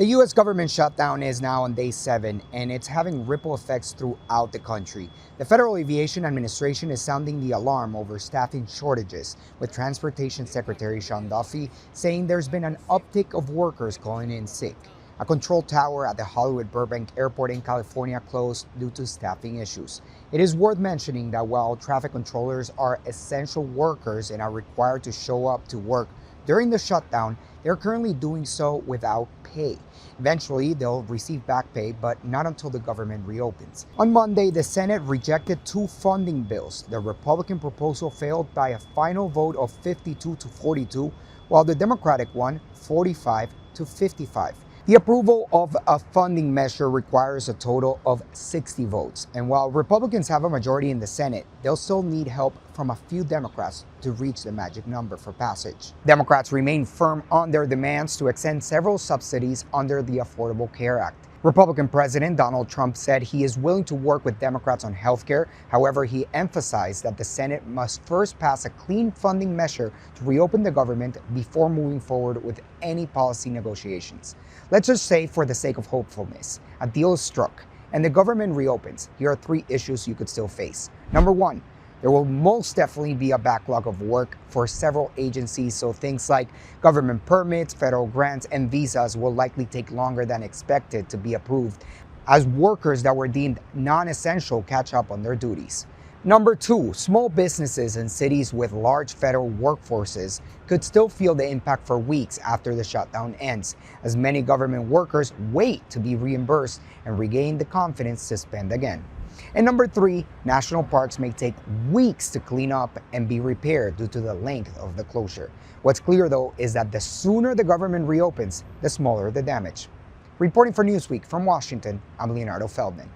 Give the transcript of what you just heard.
The U.S. government shutdown is now on day 7, and it's having ripple effects throughout the country. The Federal Aviation Administration is sounding the alarm over staffing shortages, with Transportation Secretary Sean Duffy saying there's been an uptick of workers calling in sick. A control tower at the Hollywood Burbank Airport in California closed due to staffing issues. It is worth mentioning that while traffic controllers are essential workers and are required to show up to work during the shutdown, they're currently doing so without pay. Eventually, they'll receive back pay, but not until the government reopens. On Monday, the Senate rejected 2 funding bills. The Republican proposal failed by a final vote of 52 to 42, while the Democratic one 45 to 55. The approval of a funding measure requires a total of 60 votes, and while Republicans have a majority in the Senate, they'll still need help from a few Democrats to reach the magic number for passage. Democrats remain firm on their demands to extend several subsidies under the Affordable Care Act. Republican President Donald Trump said he is willing to work with Democrats on health care. However, he emphasized that the Senate must first pass a clean funding measure to reopen the government before moving forward with any policy negotiations. Let's just say, for the sake of hopefulness, a deal is struck and the government reopens. Here are 3 issues you could still face. Number 1, there will most definitely be a backlog of work for several agencies, so things like government permits, federal grants, and visas will likely take longer than expected to be approved as workers that were deemed non-essential catch up on their duties. Number 2, small businesses in cities with large federal workforces could still feel the impact for weeks after the shutdown ends, as many government workers wait to be reimbursed and regain the confidence to spend again. And number 3, national parks may take weeks to clean up and be repaired due to the length of the closure. What's clear, though, is that the sooner the government reopens, the smaller the damage. Reporting for Newsweek from Washington, I'm Leonardo Feldman.